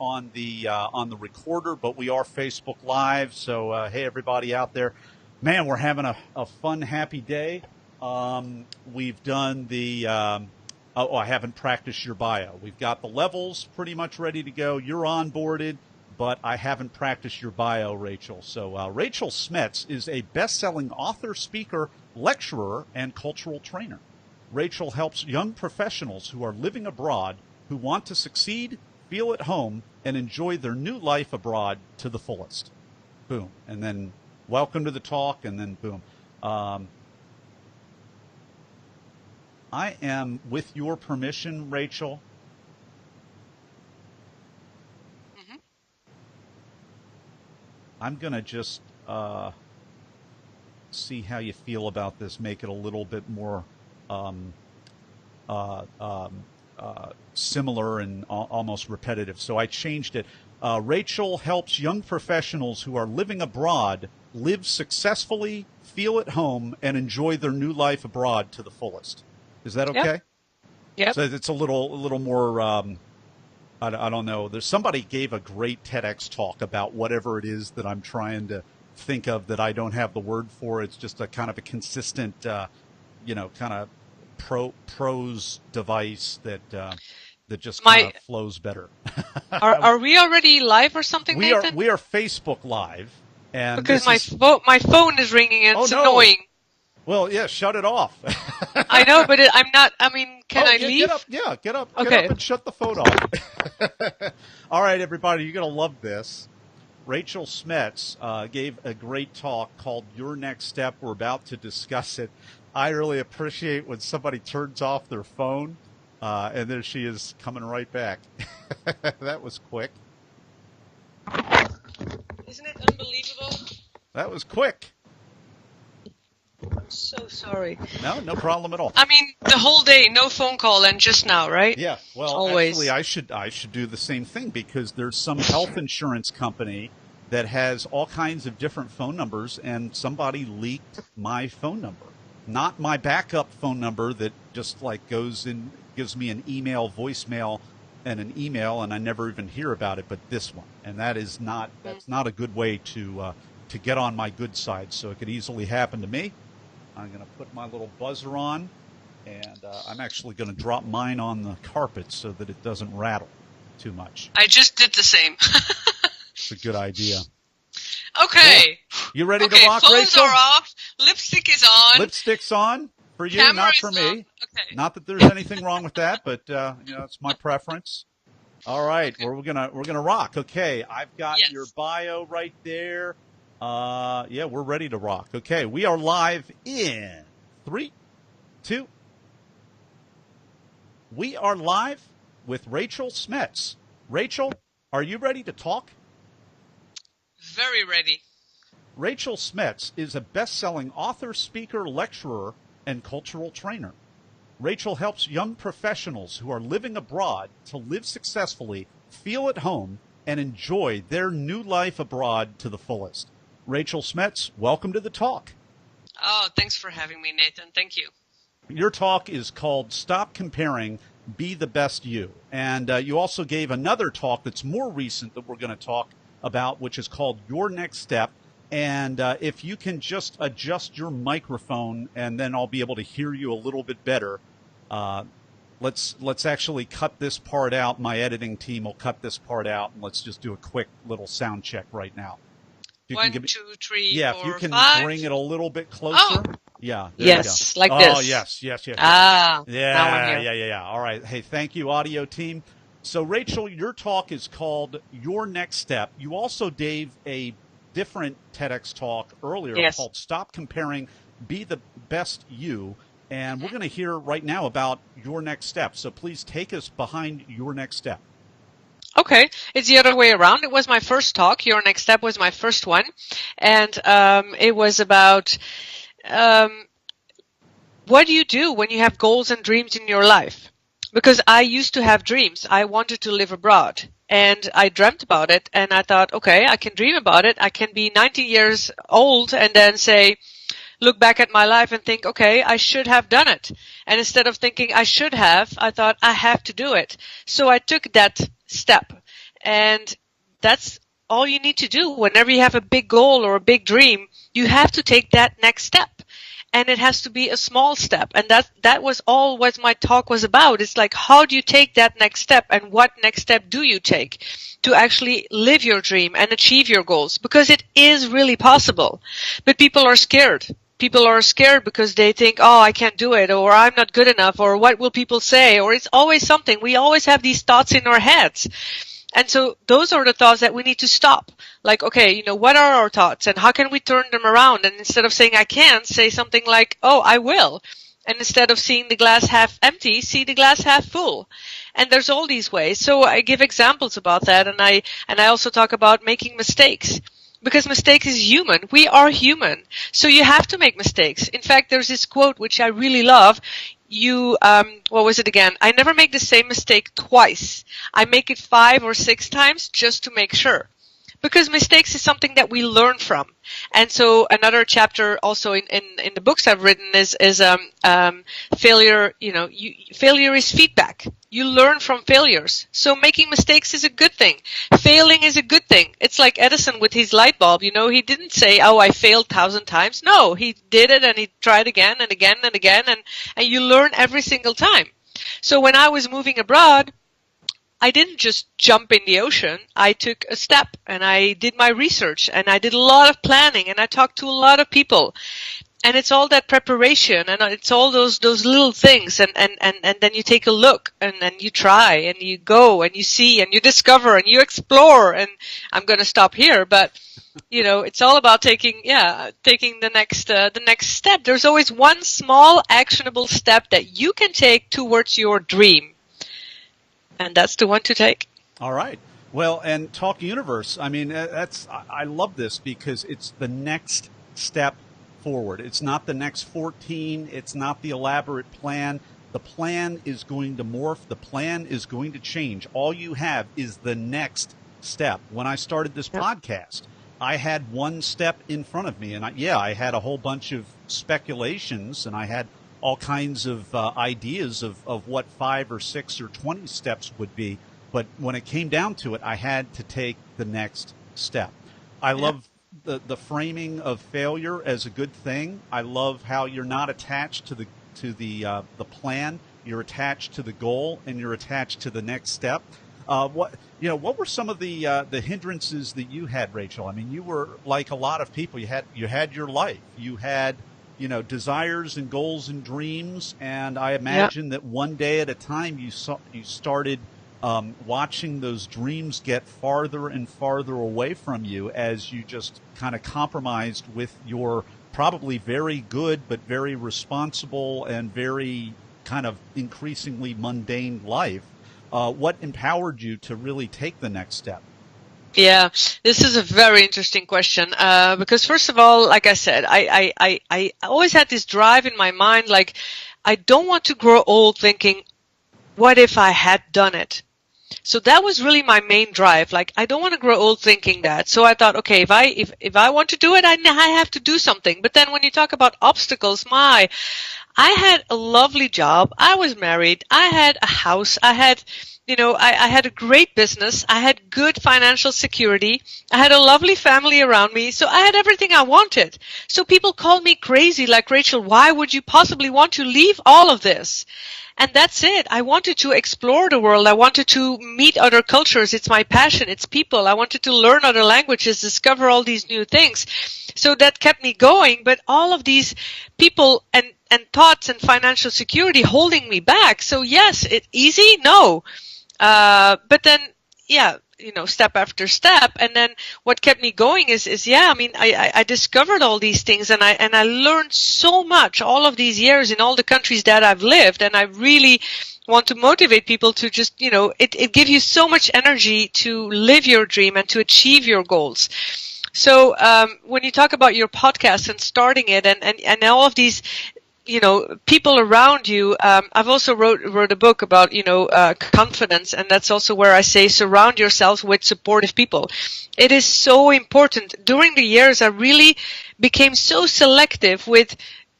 on the recorder, but we are Facebook Live. So hey, everybody out there, man, we're having a fun, happy day. We've done the I haven't practiced your bio. We've got the levels pretty much ready to go. You're onboarded, but I haven't practiced your bio, Rachel. So Rachel Smets is a best-selling author, speaker, lecturer, and cultural trainer. Rachel helps young professionals who are living abroad who want to succeed, feel at home, and enjoy their new life abroad to the fullest. Boom. And then welcome to the talk, and then boom. I am, with your permission, Rachel. Mm-hmm. I'm going to just see how you feel about this, make it a little bit more similar and almost repetitive. So I changed it. Rachel helps young professionals who are living abroad live successfully, feel at home, and enjoy their new life abroad to the fullest. Is that okay? Yep. So it's a little more, I don't know. There's somebody gave a great TEDx talk about whatever it is that I'm trying to think of that I don't have the word for. It's just a kind of a consistent, kind of prose device that just kind of flows better. Are we already live or something, Nathan? We are Facebook Live, and because my phone is ringing and it's annoying. Well, yeah, shut it off. I know, but I'm not. I mean, can I leave? Get up. Yeah, get up. Okay. Get up and shut the phone off. All right, everybody, you're gonna love this. Rachel Smets gave a great talk called "Your Next Step." We're about to discuss it. I really appreciate when somebody turns off their phone, and there she is coming right back. That was quick. Isn't it unbelievable? That was quick. I'm so sorry. No problem at all. I mean, the whole day, no phone call, and just now, right? Yeah. Well, always. Actually, I should do the same thing because there's some health insurance company that has all kinds of different phone numbers, and somebody leaked my phone number. Not my backup phone number that just like goes in, gives me an email, voicemail, and an email, and I never even hear about it. But this one, and that's not a good way to get on my good side. So it could easily happen to me. I'm going to put my little buzzer on, and I'm actually going to drop mine on the carpet so that it doesn't rattle too much. I just did the same. It's a good idea. Okay. Yeah. You ready to rock, phones Rachel? Are off. Lipstick is on. Lipstick's on for you, Camera not for me. on. Okay. Not that there's anything wrong with that, but it's my preference. All right, okay. we're gonna rock. Okay, I've got your bio right there. We're ready to rock. Okay, we are live in 3, 2. We are live with Rachel Smets. Rachel, are you ready to talk? Very ready. Rachel Smets is a best-selling author, speaker, lecturer, and cultural trainer. Rachel helps young professionals who are living abroad to live successfully, feel at home, and enjoy their new life abroad to the fullest. Rachel Smets, welcome to the talk. Oh, thanks for having me, Nathan. Thank you. Your talk is called Stop Comparing, Be the Best You. And you also gave another talk that's more recent that we're going to talk about, which is called Your Next Step. And if you can just adjust your microphone, and then I'll be able to hear you a little bit better. Let's actually cut this part out. My editing team will cut this part out, and let's just do a quick little sound check right now. 1, 2, 3, yeah, 4, if you can 5. bring it a little bit closer. Oh. Yeah. Yes, like this. Oh, yes. Ah. Yeah, now I'm here. yeah. All right. Hey, thank you, audio team. So, Rachel, your talk is called Your Next Step. You also gave a different TEDx talk earlier called Stop Comparing, Be the Best You. And we're going to hear right now about your next step. So please take us behind your next step. Okay, it's the other way around. It was my first talk. Your Next Step was my first one. And it was about what do you do when you have goals and dreams in your life? Because I used to have dreams. I wanted to live abroad. And I dreamt about it. And I thought, okay, I can dream about it. I can be 90 years old and then say, look back at my life and think, okay, I should have done it. And instead of thinking I should have, I thought I have to do it. So I took that step. And that's all you need to do. Whenever you have a big goal or a big dream, you have to take that next step. And it has to be a small step. And that was all what my talk was about. It's like, how do you take that next step, and what next step do you take to actually live your dream and achieve your goals? Because it is really possible. But people are scared. People are scared because they think, oh, I can't do it, or I'm not good enough, or what will people say? Or it's always something. We always have these thoughts in our heads. And so those are the thoughts that we need to stop. Like, okay, what are our thoughts, and how can we turn them around? And instead of saying I can't, say something like, oh, I will. And instead of seeing the glass half empty, see the glass half full. And there's all these ways. So I give examples about that, and I also talk about making mistakes. Because mistakes is human. We are human. So you have to make mistakes. In fact, there's this quote which I really love. What was it again? I never make the same mistake twice. I make it 5 or 6 times just to make sure. Because mistakes is something that we learn from. And so another chapter also in the books I've written is failure. Failure is feedback. You learn from failures. So making mistakes is a good thing. Failing is a good thing. It's like Edison with his light bulb. He didn't say, oh, I failed 1,000 times. No, he did it, and he tried again and again and again, and you learn every single time. So when I was moving abroad, I didn't just jump in the ocean. I took a step, and I did my research, and I did a lot of planning, and I talked to a lot of people. And it's all that preparation, and it's all those little things, and then you take a look, and then you try, and you go, and you see, and you discover, and you explore. And I'm going to stop here, but it's all about taking the next step. There's always one small actionable step that you can take towards your dream. And that's the one to take. All right. Well, and Talk Universe, I love this because it's the next step forward. It's not the next 14. It's not the elaborate plan. The plan is going to morph. The plan is going to change. All you have is the next step. When I started this podcast, I had one step in front of me. And I had a whole bunch of speculations, and I had all kinds of ideas of what 5 or 6 or 20 steps would be. But when it came down to it, I had to take the next step. I love the framing of failure as a good thing. I love how you're not attached to the plan. You're attached to the goal, and you're attached to the next step. What were some of the hindrances that you had, Rachel? You were like a lot of people. You had your life. You had desires and goals and dreams, and I imagine that one day at a time you started watching those dreams get farther and farther away from you as you just kind of compromised with your probably very good but very responsible and very kind of increasingly mundane life. What empowered you to really take the next step? Yeah, this is a very interesting question because first of all, like I said, I always had this drive in my mind, like I don't want to grow old thinking, what if I had done it? So that was really my main drive. Like I don't want to grow old thinking that. So I thought, okay, if I want to do it, I have to do something. But then when you talk about obstacles, I had a lovely job. I was married. I had a house. I had a great business. I had good financial security. I had a lovely family around me. So I had everything I wanted. So people called me crazy, like, Rachel, why would you possibly want to leave all of this? And that's it. I wanted to explore the world. I wanted to meet other cultures. It's my passion. It's people. I wanted to learn other languages, discover all these new things. So that kept me going. But all of these people and thoughts and financial security holding me back. So yes, easy? No. But then, step after step. And then what kept me going is I discovered all these things and I learned so much all of these years in all the countries that I've lived. And I really want to motivate people to just, it gives you so much energy to live your dream and to achieve your goals. So, when you talk about your podcast and starting it and all of these, people around you. I've also wrote a book about, confidence, and that's also where I say surround yourselves with supportive people. It is so important. During the years, I really became so selective with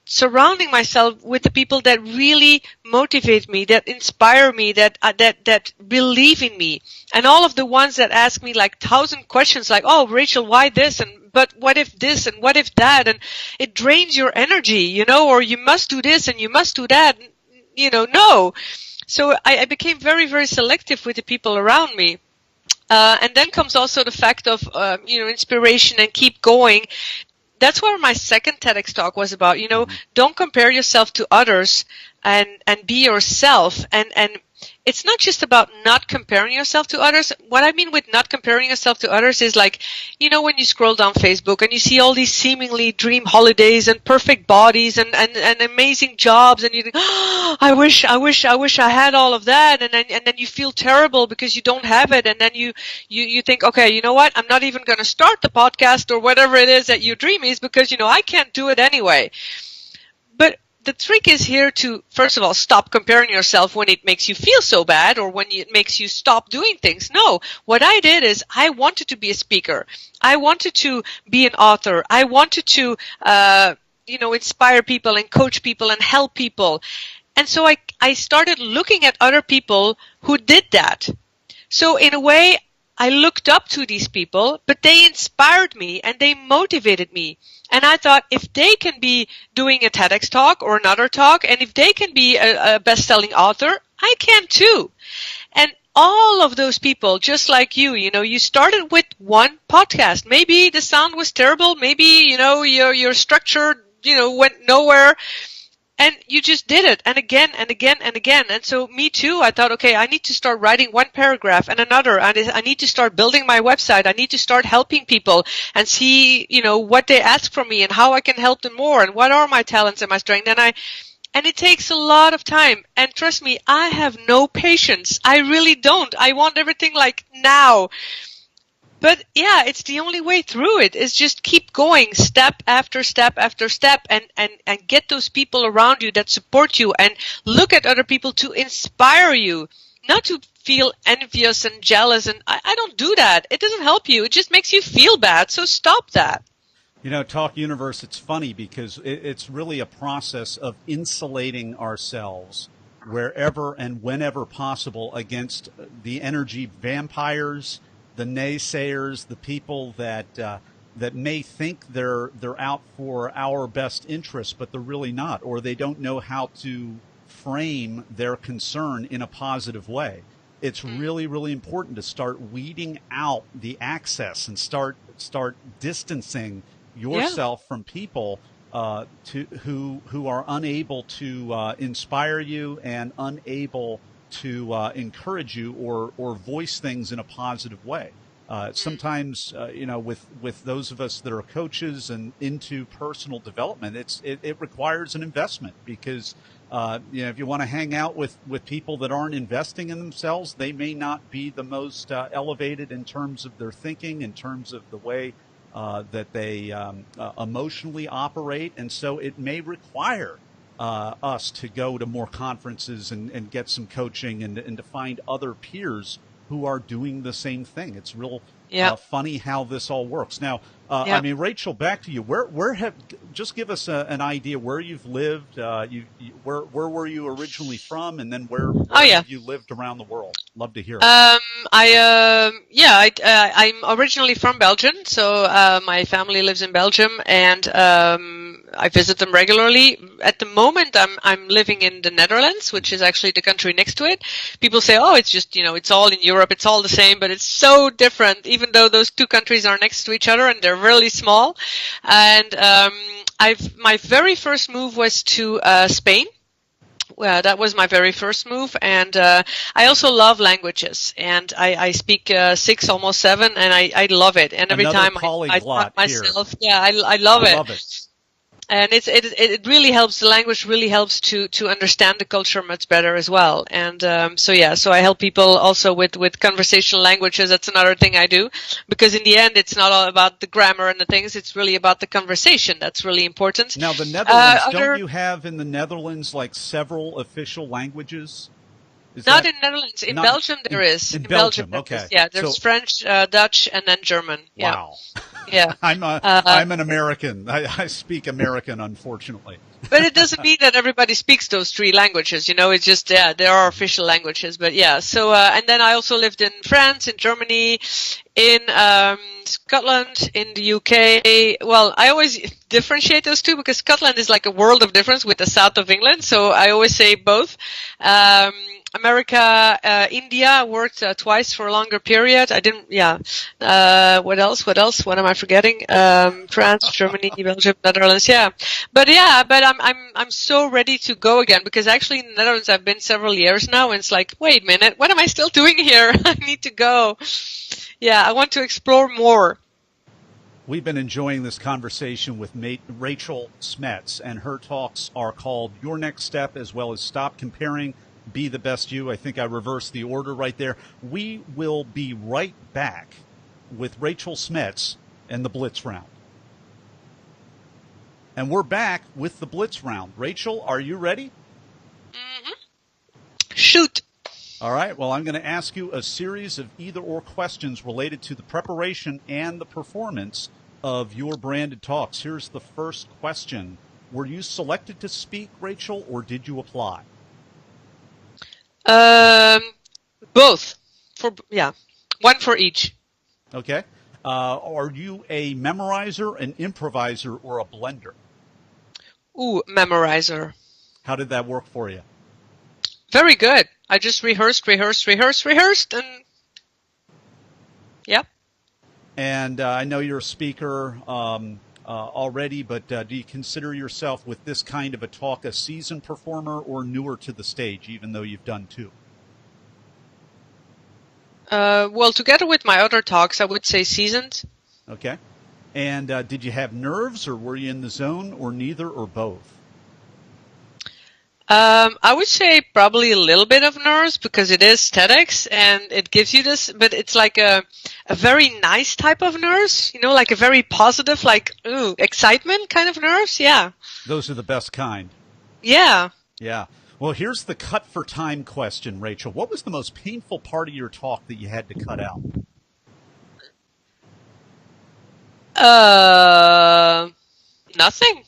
surrounding myself with the people that really motivate me, that inspire me, that believe in me. And all of the ones that ask me like 1,000 questions like, oh, Rachel, why this? And but what if this and what if that? And it drains your energy, or you must do this and you must do that. No. So I became very, very selective with the people around me. And then comes also the fact of, inspiration and keep going. That's where my second TEDx talk was about, don't compare yourself to others and be yourself. And it's not just about not comparing yourself to others. What I mean with not comparing yourself to others is like, when you scroll down Facebook and you see all these seemingly dream holidays and perfect bodies and amazing jobs, and you think, oh, I wish I had all of that, and then you feel terrible because you don't have it, and then you think, okay, you know what? I'm not even going to start the podcast or whatever it is that your dream is because I can't do it anyway. But the trick is here to, first of all, stop comparing yourself when it makes you feel so bad or when it makes you stop doing things. No, what I did is I wanted to be a speaker. I wanted to be an author. I wanted to, inspire people and coach people and help people. And so I started looking at other people who did that. So in a way, I looked up to these people, but they inspired me and they motivated me. And I thought, if they can be doing a TEDx talk or another talk, and if they can be a best-selling author, I can too. And all of those people, just like you started with one podcast. Maybe the sound was terrible. Maybe, your structure, went nowhere. And you just did it, and again, and again, and again. And so me too, I thought, okay, I need to start writing one paragraph and another. And I need to start building my website. I need to start helping people and see, what they ask from me and how I can help them more and what are my talents and my strengths. And it takes a lot of time. And trust me, I have no patience. I really don't. I want everything like now. But yeah, it's the only way through it is just keep going step after step after step and get those people around you that support you and look at other people to inspire you, not to feel envious and jealous. And I don't do that. It doesn't help you. It just makes you feel bad. So stop that. Talk Universe, it's funny because it's really a process of insulating ourselves wherever and whenever possible against the energy vampires, the naysayers, the people that may think they're out for our best interest, but they're really not, or they don't know how to frame their concern in a positive way. It's really, really important to start weeding out the access and start distancing yourself from people who are unable to inspire you and unable to encourage you or voice things in a positive way. Sometimes, with those of us that are coaches and into personal development, it requires an investment because, if you want to hang out with people that aren't investing in themselves, they may not be the most elevated in terms of their thinking, in terms of the way that they emotionally operate. And so it may require us to go to more conferences and get some coaching and to find other peers who are doing the same thing. It's real funny how this all works. Now, Rachel, back to you. Just give us an idea where you've lived. Where were you originally from, and then where have you lived around the world? Love to hear. I'm originally from Belgium, so my family lives in Belgium, and I visit them regularly. At the moment, I'm living in the Netherlands, which is actually the country next to it. People say, oh, it's just, it's all in Europe, it's all the same, but it's so different, even though those two countries are next to each other and they're really small. And my very first move was to Spain. Well, that was my very first move, and I also love languages, and I speak 6, almost 7, and I love it. And every time I taught myself, I love it. And it really helps. The language really helps to understand the culture much better as well. And so I help people also with conversational languages. That's another thing I do, because in the end, it's not all about the grammar and the things. It's really about the conversation. That's really important. Now, the Netherlands, don't you have in the Netherlands like several official languages? Not in Netherlands. In Belgium, there is. In Belgium, okay. There's French, Dutch, and then German. Yeah. Wow. Yeah. I'm an American. I speak American, unfortunately. But it doesn't mean that everybody speaks those three languages, it's just, there are official languages, but yeah. So, and then I also lived in France, in Germany, in Scotland, in the UK. Well, I always differentiate those two because Scotland is like a world of difference with the south of England, so I always say both. America, India, I worked twice for a longer period. I didn't, what else? What am I forgetting? France, Germany, Belgium, Netherlands, yeah. But I'm so ready to go again because actually in the Netherlands I've been several years now and it's like, wait a minute, what am I still doing here? I need to go. Yeah, I want to explore more. We've been enjoying this conversation with Rachel Smets, and her talks are called Your Next Step as well as Stop Comparing, Be the Best You. I think I reversed the order right there. We will be right back with Rachel Smets and the Blitz Round. And we're back with the Blitz Round. Rachel, are you ready? Mm-hmm. Shoot. All right. Well, I'm going to ask you a series of either-or questions related to the preparation and the performance of your branded talks. Here's the first question. Were you selected to speak, Rachel, or did you apply? Both. One for each. Okay. Are you a memorizer, an improviser, or a blender? Ooh, memorizer. How did that work for you? Very good. I just rehearsed, and yeah. And I know you're a speaker already, but do you consider yourself with this kind of a talk a seasoned performer or newer to the stage, even though you've done two? Well, together with my other talks, I would say seasoned. Okay. And did you have nerves, or were you in the zone, or neither, or both? I would say probably a little bit of nerves because it is TEDx and it gives you this, but it's like a very nice type of nerves, like a very positive, like, excitement kind of nerves. Yeah. Those are the best kind. Yeah. Yeah. Well, here's the cut for time question, Rachel. What was the most painful part of your talk that you had to cut out? Nothing.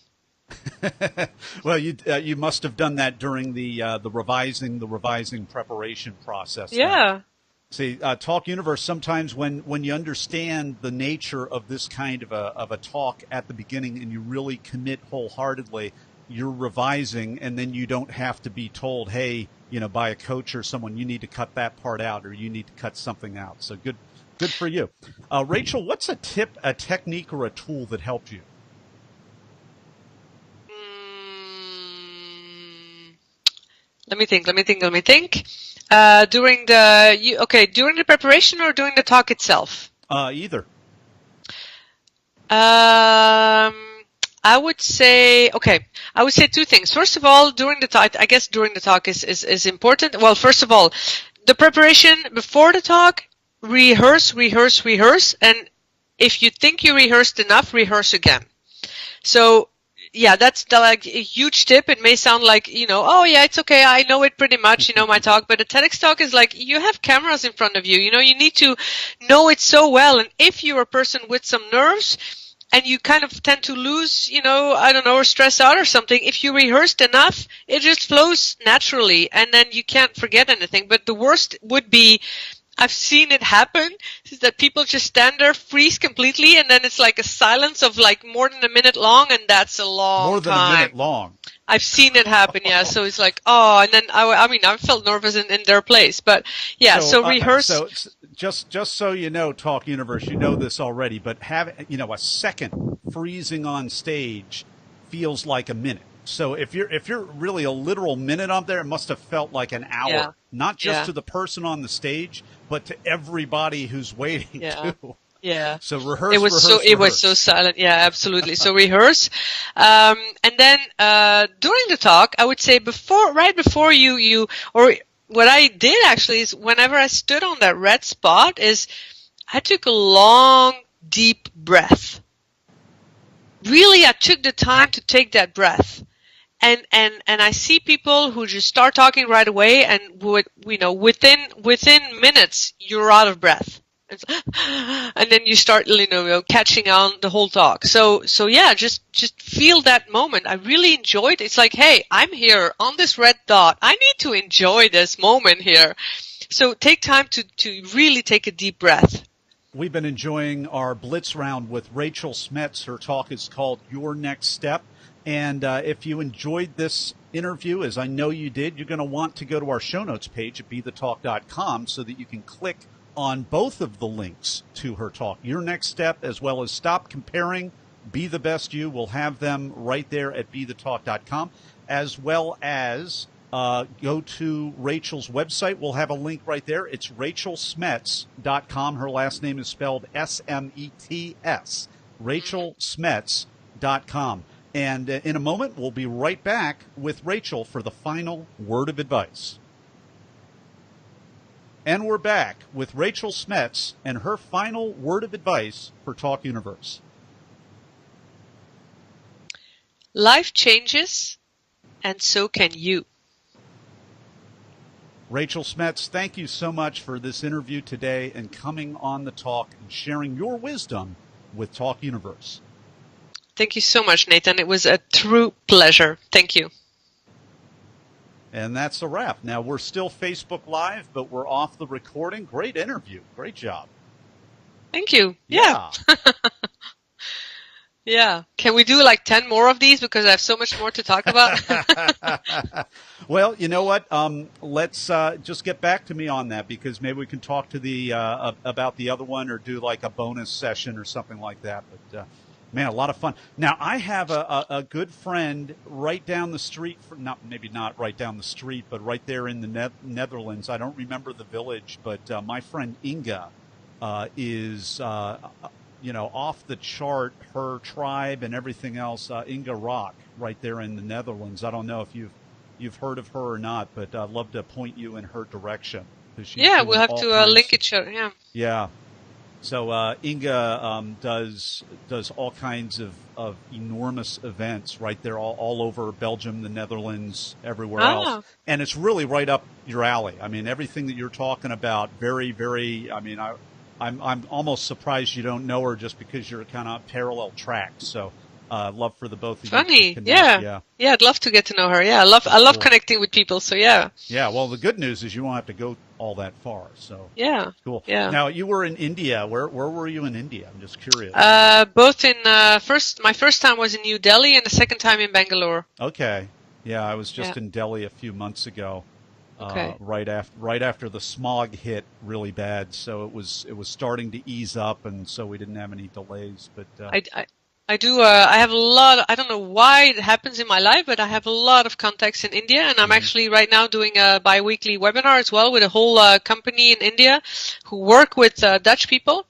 Well, you must have done that during the revising preparation process. Yeah. Then. See, Talk Universe. Sometimes when you understand the nature of this kind of a talk at the beginning and you really commit wholeheartedly, you're revising, and then you don't have to be told, hey, by a coach or someone, you need to cut that part out or you need to cut something out. So good for you, Rachel. What's a tip, a technique, or a tool that helped you? Let me think. During the preparation or during the talk itself? Either. I would say two things. First of all, during the talk, I guess during the talk is important. Well, first of all, the preparation before the talk, rehearse, and if you think you rehearsed enough, rehearse again. So, yeah, that's like a huge tip. It may sound like, oh yeah, it's okay. I know it pretty much, my talk, but a TEDx talk is like, you have cameras in front of you, you need to know it so well. And if you're a person with some nerves and you kind of tend to lose, or stress out or something, if you rehearsed enough, it just flows naturally and then you can't forget anything. But the worst would be, I've seen it happen, is that people just stand there, freeze completely, and then it's like a silence of like more than a minute long, and that's a long time. More than a minute long. I've seen it happen, yeah. So it's like, and then I felt nervous in their place, but yeah. So rehearse. So just so you know, Talk Universe, you know this already, but a second freezing on stage feels like a minute. So if you're really a literal minute up there, it must have felt like an hour, not just to the person on the stage, but to everybody who's waiting too. Yeah. So rehearse. It was so silent. Yeah, absolutely. So rehearse, and then during the talk, I would say right before you or what I did actually is whenever I stood on that red spot is I took a long, deep breath. Really, I took the time to take that breath. And I see people who just start talking right away and within minutes you're out of breath. and then you start, catching on the whole talk. So yeah, just feel that moment. I really enjoyed it. It's like, hey, I'm here on this red dot. I need to enjoy this moment here. So take time to really take a deep breath. We've been enjoying our Blitz Round with Rachel Smets. Her talk is called Your Next Step. And if you enjoyed this interview, as I know you did, you're going to want to go to our show notes page at BeTheTalk.com so that you can click on both of the links to her talk. Your Next Step, as well as Stop Comparing, Be the Best You. We'll have them right there at BeTheTalk.com, as well as go to Rachel's website. We'll have a link right there. It's RachelSmets.com. Her last name is spelled S-M-E-T-S. RachelSmets.com. And in a moment, we'll be right back with Rachel for the final word of advice. And we're back with Rachel Smets and her final word of advice for Talk Universe. Life changes, and so can you. Rachel Smets, thank you so much for this interview today and coming on the talk and sharing your wisdom with Talk Universe. Thank you so much, Nathan. It was a true pleasure. Thank you. And that's a wrap. Now, we're still Facebook Live, but we're off the recording. Great interview. Great job. Thank you. Yeah. Yeah. Can we do like 10 more of these because I have so much more to talk about? Well, you know what? Let's just get back to me on that because maybe we can talk to the about the other one or do like a bonus session or something like that. But man, a lot of fun. Now, I have a good friend right down the street, maybe not right down the street, but right there in the Netherlands. I don't remember the village, but my friend Inga is, off the chart, her tribe and everything else, Inga Rock, right there in the Netherlands. I don't know if you've heard of her or not, but I'd love to point you in her direction. Yeah, we'll have to link each other, yeah. Yeah. So Inga does all kinds of enormous events right there all over Belgium, the Netherlands, everywhere else. And it's really right up your alley. I mean, everything that you're talking about, very, very, I mean, I'm almost surprised you don't know her just because you're kind of parallel tracks. So love for the both of you. Funny, yeah. I'd love to get to know her. Yeah, I love connecting with people. So yeah. Yeah. Well, the good news is you won't have to go all that far. So yeah, cool. Yeah. Now you were in India. Where were you in India? I'm just curious. Both in my first time was in New Delhi and the second time in Bangalore. Okay. Yeah, I was just in Delhi a few months ago. Okay. Right after the smog hit really bad, so it was starting to ease up, and so we didn't have any delays. But I do. I have a lot. I don't know why it happens in my life, but I have a lot of contacts in India, and I'm actually right now doing a bi-weekly webinar as well with a whole company in India who work with Dutch people,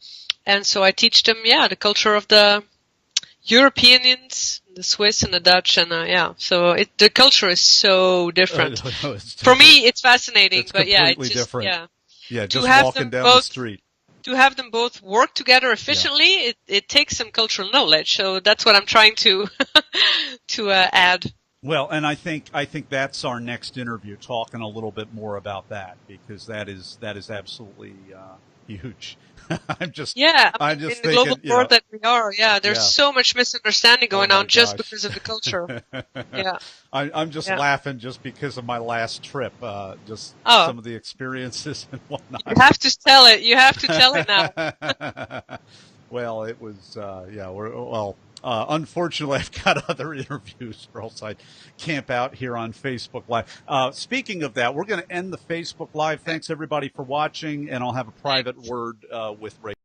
and so I teach them, the culture of the Europeans, the Swiss and the Dutch, and so the culture is so different. For me, it's fascinating, it's but completely it's just different. Yeah, just have walking them down the street. To have them both work together efficiently, it takes some cultural knowledge. So that's what I'm trying to add. Well, and I think that's our next interview, talking a little bit more about that because that is absolutely huge. I'm just in thinking, the global world that we are. Yeah, there's so much misunderstanding going on just because of the culture. Yeah, I'm just laughing just because of my last trip, some of the experiences and whatnot. You have to tell it. You have to tell it now. Well, it was unfortunately, I've got other interviews, or else I'd camp out here on Facebook Live. Speaking of that, we're going to end the Facebook Live. Thanks, everybody, for watching, and I'll have a private word with Ray.